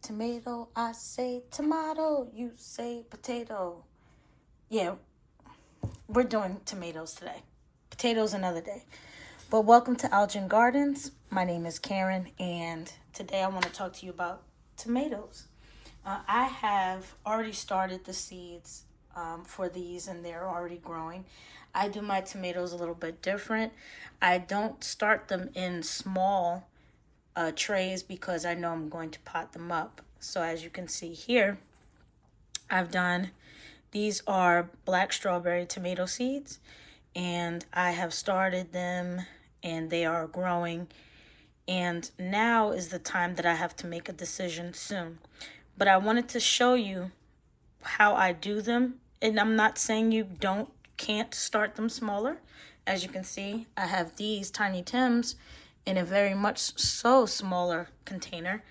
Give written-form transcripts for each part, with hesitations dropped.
tomato, I say tomato, you say potato. Yeah, we're doing tomatoes today. Potatoes another day. But welcome to Algin Gardens. My name is Karen, and today I want to talk to you about tomatoes. I have already started the seeds for these, and they're already growing. I do my tomatoes a little bit different. I don't start them in small trays because I know I'm going to pot them up. So as you can see here, I've done, these are black strawberry tomato seeds, and I have started them and they are growing. And now is the time that I have to make a decision soon. But I wanted to show you how I do them. And I'm not saying you can't start them smaller. As you can see, I have these Tiny Tims in a very much so smaller container.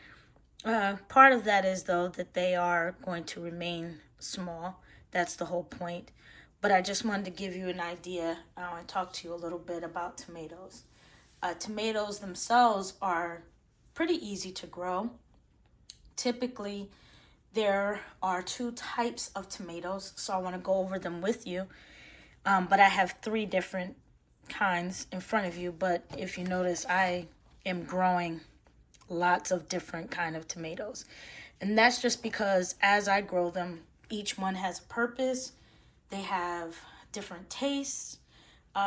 Part of that is, though, that they are going to remain small. That's the whole point. But I just wanted to give you an idea. I want to talk to you a little bit about tomatoes. Tomatoes themselves are pretty easy to grow. Typically, there are two types of tomatoes, so I want to go over them with you. But I have three different kinds in front of you. But if you notice, I am growing lots of different kind of tomatoes. And that's just because as I grow them, each one has a purpose. They have different tastes.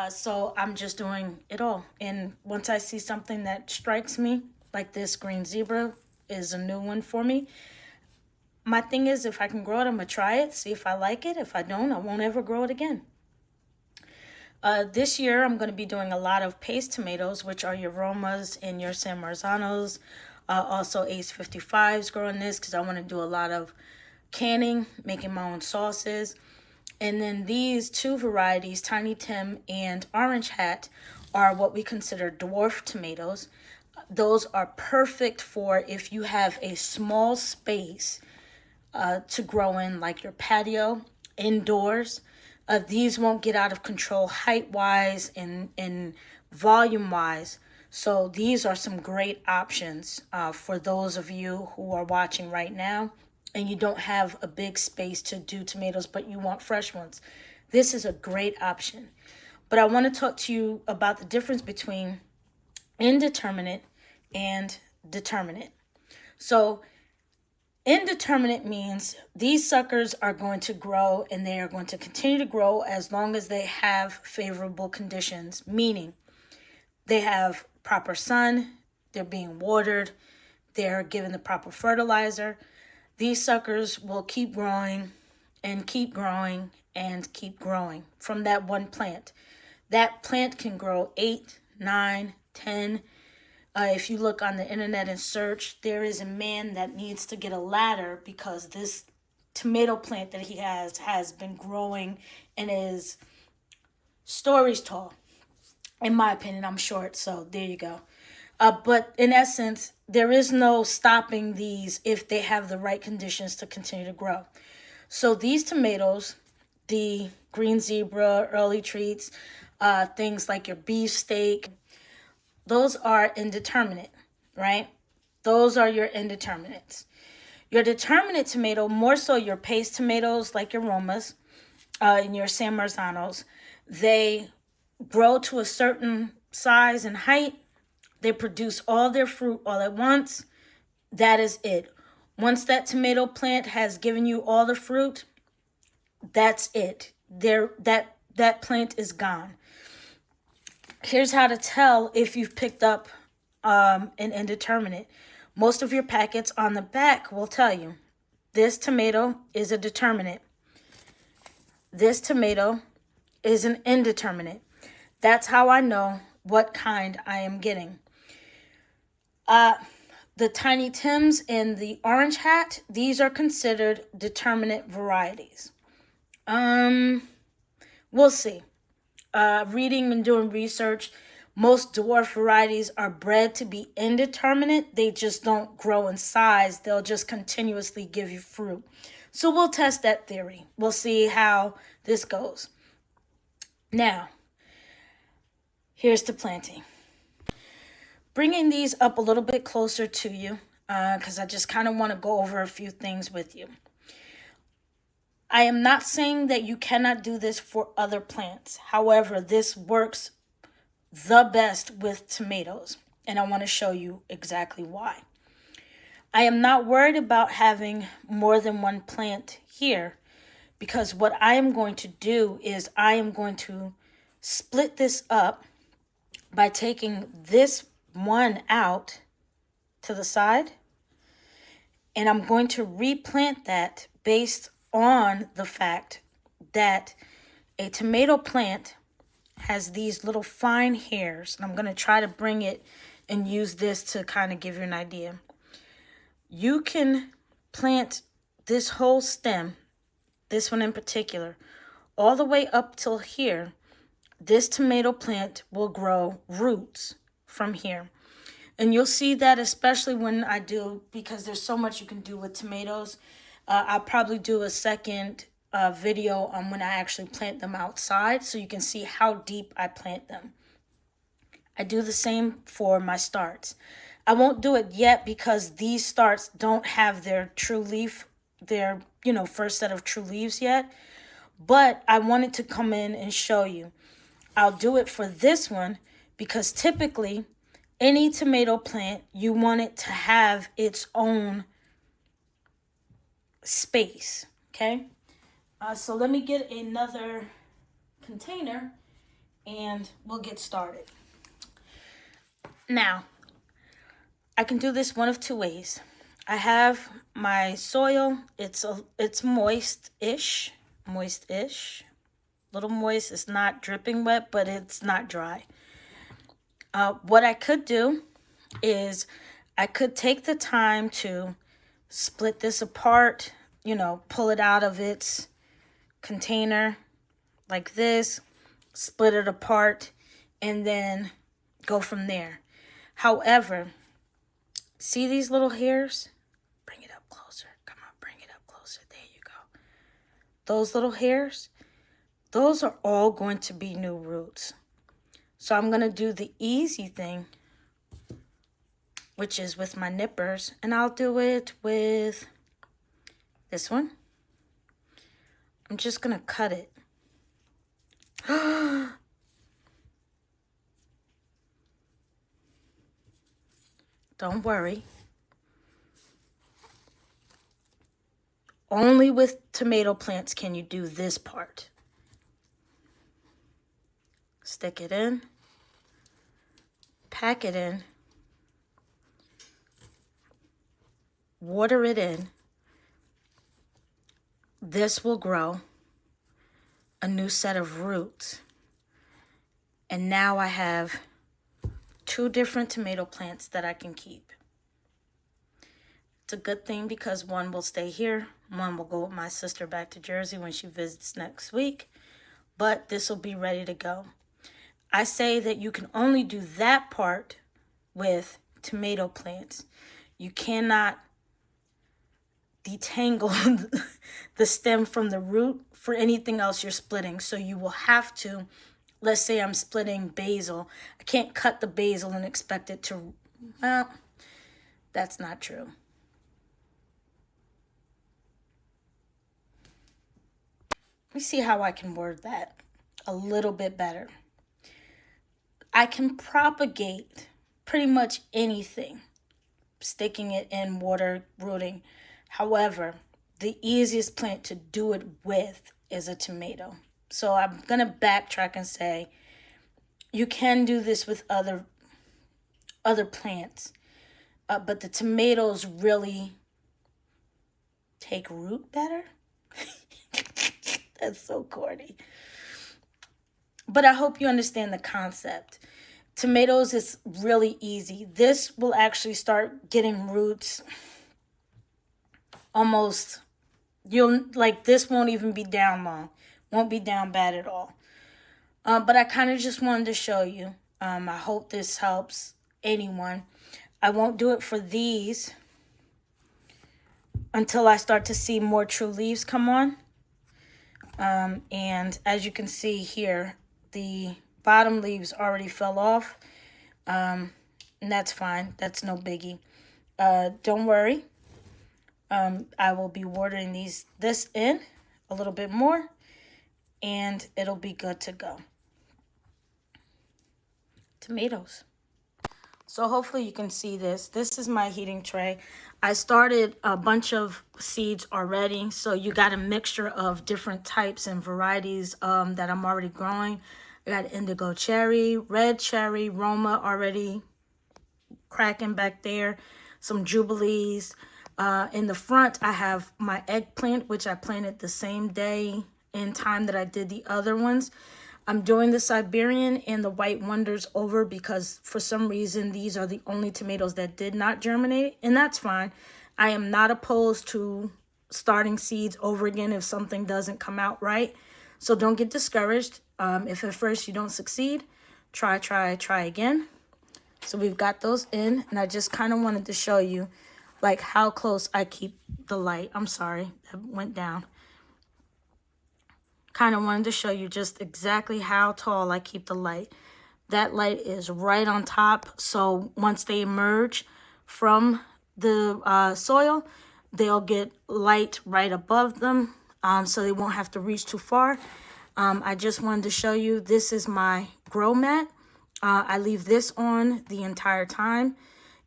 So I'm just doing it all. And once I see something that strikes me, like this green zebra is a new one for me. My thing is, if I can grow it, I'm going to try it, see if I like it. If I don't, I won't ever grow it again. This year, I'm going to be doing a lot of paste tomatoes, which are your Romas and your San Marzanos. Also, Ace 55s growing this because I want to do a lot of canning, making my own sauces. And then these two varieties, Tiny Tim and Orange Hat, are what we consider dwarf tomatoes. Those are perfect for if you have a small space to grow in, like your patio, indoors. These won't get out of control height-wise and volume-wise. So these are some great options for those of you who are watching right now and you don't have a big space to do tomatoes, but you want fresh ones. This is a great option. But I want to talk to you about the difference between indeterminate and determinate. So indeterminate means these suckers are going to grow and they are going to continue to grow as long as they have favorable conditions, meaning they have proper sun, they're being watered, they're given the proper fertilizer. These suckers will keep growing and keep growing and keep growing from that one plant. That plant can grow 8, 9, 10. If you look on the internet and search, there is a man that needs to get a ladder because this tomato plant that he has been growing and is stories tall. In my opinion, I'm short, so there you go. But in essence, there is no stopping these if they have the right conditions to continue to grow. So these tomatoes, the green zebra, early treats, things like your beefsteak, those are indeterminate, right? Those are your indeterminates. Your determinate tomato, more so your paste tomatoes like your Romas and your San Marzanos, they grow to a certain size and height. They produce all their fruit all at once. That is it. Once that tomato plant has given you all the fruit, that's it. That plant is gone. Here's how to tell if you've picked up an indeterminate. Most of your packets on the back will tell you this tomato is a determinate. This tomato is an indeterminate. That's how I know what kind I am getting. The Tiny Tims and the Orange Hat, these are considered determinate varieties. We'll see. Reading and doing research, most dwarf varieties are bred to be indeterminate. They just don't grow in size. They'll just continuously give you fruit. So we'll test that theory. We'll see how this goes. Now, here's the planting. Bringing these up a little bit closer to you. because I just kind of want to go over a few things with you. I am not saying that you cannot do this for other plants. However, this works the best with tomatoes, and I want to show you exactly why. I am not worried about having more than one plant here, because what I am going to do is I am going to split this up by taking this one out to the side, and I'm going to replant that based on the fact that a tomato plant has these little fine hairs. And I'm going to try to bring it and use this to kind of give you an idea. You can plant this whole stem, this one in particular, all the way up till here. This tomato plant will grow roots from here. And you'll see that especially when I do, because there's so much you can do with tomatoes. I'll probably do a second video on when I actually plant them outside so you can see how deep I plant them. I do the same for my starts. I won't do it yet because these starts don't have their true leaf, their, first set of true leaves yet. But I wanted to come in and show you. I'll do it for this one because typically any tomato plant, you want it to have its own space, okay? So let me get another container and we'll get started. Now, I can do this one of two ways. I have my soil. It's moist-ish. Little moist. It's not dripping wet, but it's not dry. What I could do is I could take the time to split this apart, pull it out of its container like this, split it apart, and then go from there. However, see these little hairs? Bring it up closer. Come on, bring it up closer. There you go. Those little hairs, those are all going to be new roots. So I'm going to do the easy thing, which is with my nippers, and I'll do it with this one. I'm just going to cut it. Don't worry. Only with tomato plants can you do this part. Stick it in. Pack it in. Water it in. This will grow a new set of roots. And now I have 2 different tomato plants that I can keep. It's a good thing because one will stay here. One will go with my sister back to Jersey when she visits next week. But this will be ready to go. I say that you can only do that part with tomato plants. You cannot detangle the stem from the root for anything else you're splitting. So you will have to, let's say I'm splitting basil. I can't cut the basil and expect it to, well, that's not true. Let me see how I can word that a little bit better. I can propagate pretty much anything, sticking it in water, rooting. However, the easiest plant to do it with is a tomato. So I'm going to backtrack and say you can do this with other plants, but the tomatoes really take root better. That's so corny. But I hope you understand the concept. Tomatoes is really easy. This will actually start getting roots almost, this won't even be down long. Won't be down bad at all. But I kind of just wanted to show you. I hope this helps anyone. I won't do it for these until I start to see more true leaves come on. And as you can see here, the bottom leaves already fell off. And that's fine. That's no biggie. don't worry. I will be watering this in a little bit more, and it'll be good to go. Tomatoes. So hopefully you can see this. This is my heating tray. I started a bunch of seeds already, so you got a mixture of different types and varieties that I'm already growing. I got indigo cherry, red cherry, Roma already cracking back there, some jubilees. In the front, I have my eggplant, which I planted the same day and time that I did the other ones. I'm doing the Siberian and the White Wonders over because for some reason these are the only tomatoes that did not germinate, and that's fine. I am not opposed to starting seeds over again if something doesn't come out right. So don't get discouraged. If at first you don't succeed, try again. So we've got those in, and I just kind of wanted to show you like how close I keep the light. I'm sorry, that went down. Kind of wanted to show you just exactly how tall I keep the light. That light is right on top, so once they emerge from the soil, they'll get light right above them, so they won't have to reach too far. I just wanted to show you, this is my grow mat. I leave this on the entire time.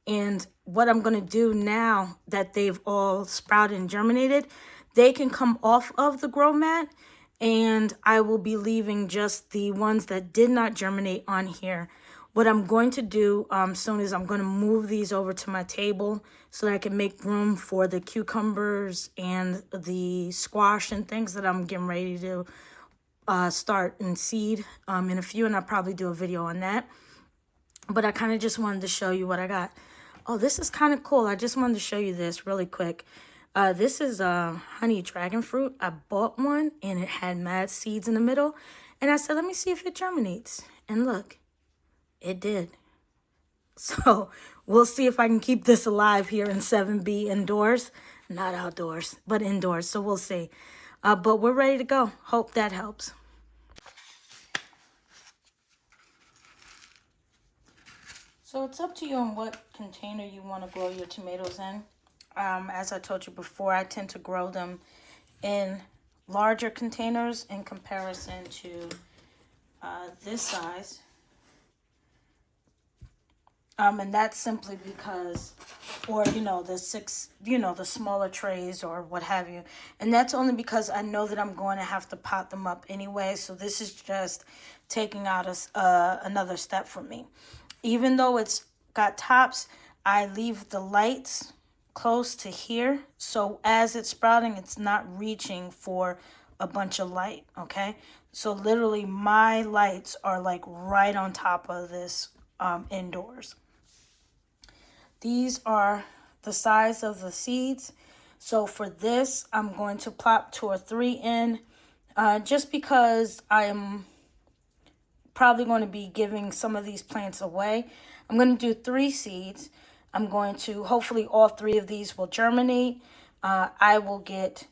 And what I'm going to do now that they've all sprouted and germinated, they can come off of the grow mat, and I will be leaving just the ones that did not germinate on here. What I'm going to do soon is I'm going to move these over to my table so that I can make room for the cucumbers and the squash and things that I'm getting ready to start and seed in a few, and I'll probably do a video on that. But I kind of just wanted to show you what I got. Oh, this is kind of cool. I just wanted to show you this really quick. This is honey dragon fruit. I bought one and it had mad seeds in the middle, and I said, let me see if it germinates. And look, it did. So we'll see if I can keep this alive here in 7B indoors. Not outdoors, but indoors. So we'll see. But we're ready to go. Hope that helps. So it's up to you on what container you want to grow your tomatoes in. As I told you before, I tend to grow them in larger containers in comparison to this size. And that's simply because, or, the smaller trays or what have you. And that's only because I know that I'm going to have to pot them up anyway. So this is just taking out another step for me. Even though it's got tops, I leave the lights close to here. So as it's sprouting, it's not reaching for a bunch of light, okay? So literally my lights are like right on top of this indoors. These are the size of the seeds. So for this, I'm going to plop 2 or 3 in just because I am probably going to be giving some of these plants away. I'm going to do 3 seeds. I'm going to, hopefully all 3 of these will germinate. I will get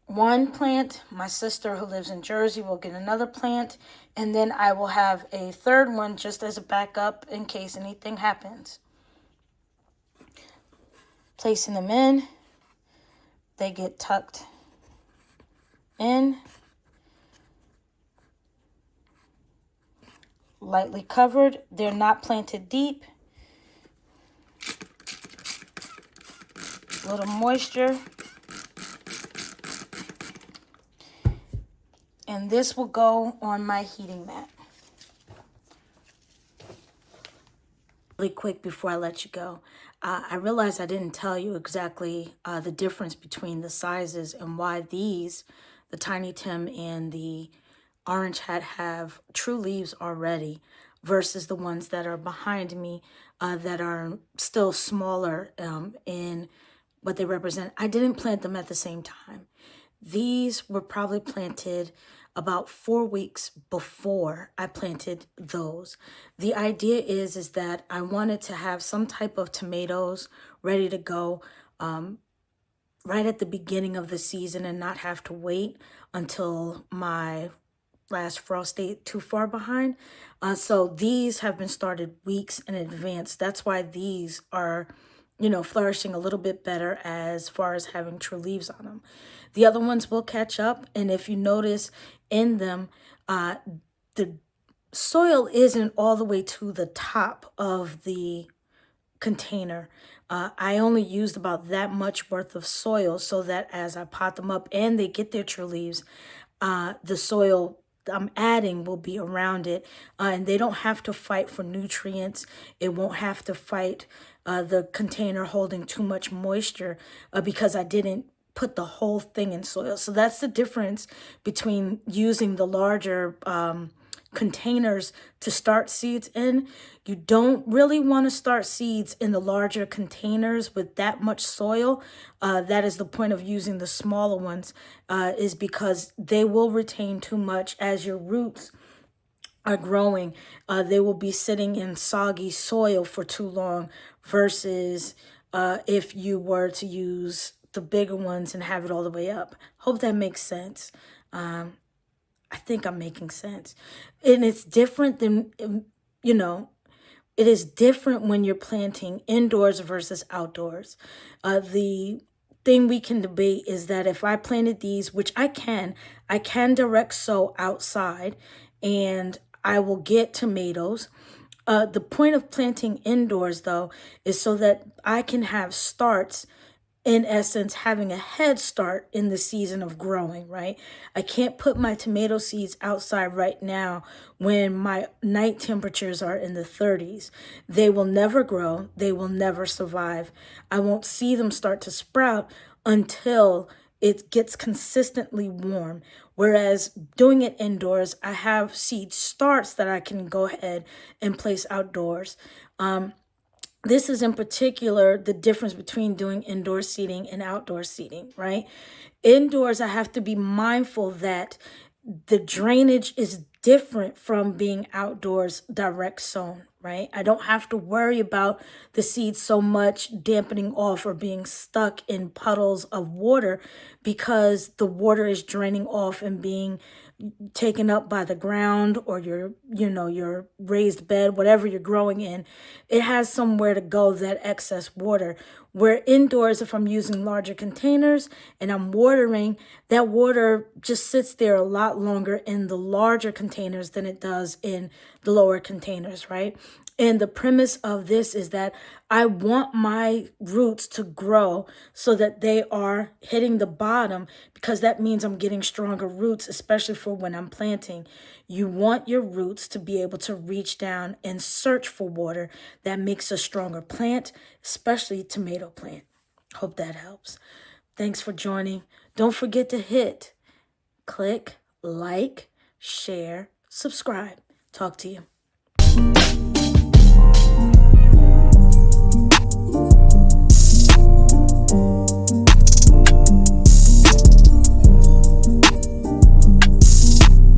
1 plant. My sister who lives in Jersey will get another plant. And then I will have a 3rd one just as a backup in case anything happens. Placing them in. They get tucked in. Lightly covered. They're not planted deep. A little moisture. And this will go on my heating mat. Really quick before I let you go. I realized I didn't tell you exactly the difference between the sizes and why these, the Tiny Tim and the Orange Hat, have true leaves already versus the ones that are behind me that are still smaller in what they represent. I didn't plant them at the same time. These were probably planted about 4 weeks before I planted those. The idea is that I wanted to have some type of tomatoes ready to go right at the beginning of the season and not have to wait until my last frost date too far behind. So these have been started weeks in advance. That's why these are flourishing a little bit better as far as having true leaves on them. The other ones will catch up. And if you notice in them, the soil isn't all the way to the top of the container. I only used about that much worth of soil so that as I pot them up and they get their true leaves, the soil I'm adding will be around it, and they don't have to fight for nutrients. It won't have to fight the container holding too much moisture because I didn't put the whole thing in soil. So that's the difference between using the larger containers to start seeds in. You don't really want to start seeds in the larger containers with that much soil. That is the point of using the smaller ones, is because they will retain too much as your roots are growing. They will be sitting in soggy soil for too long versus if you were to use the bigger ones and have it all the way up. Hope that makes sense. I think I'm making sense. And it's different than, it is different when you're planting indoors versus outdoors. The thing we can debate is that if I planted these, which I can direct sow outside and I will get tomatoes. The point of planting indoors, though, is so that I can have starts, in essence, having a head start in the season of growing, right? I can't put my tomato seeds outside right now when my night temperatures are in the 30s. They will never grow. They will never survive. I won't see them start to sprout until it gets consistently warm. Whereas doing it indoors, I have seed starts that I can go ahead and place outdoors. This is in particular the difference between doing indoor seeding and outdoor seeding, right? Indoors, I have to be mindful that the drainage is different from being outdoors direct sown, right? I don't have to worry about the seeds so much dampening off or being stuck in puddles of water because the water is draining off and being taken up by the ground or your raised bed, whatever you're growing in. It has somewhere to go, that excess water. Where indoors, if I'm using larger containers and I'm watering, that water just sits there a lot longer in the larger containers than it does in the lower containers, right? And the premise of this is that I want my roots to grow so that they are hitting the bottom, because that means I'm getting stronger roots, especially for when I'm planting. You want your roots to be able to reach down and search for water. That makes a stronger plant, especially tomato plant. Hope that helps. Thanks for joining. Don't forget to click, like, share, subscribe. Talk to you.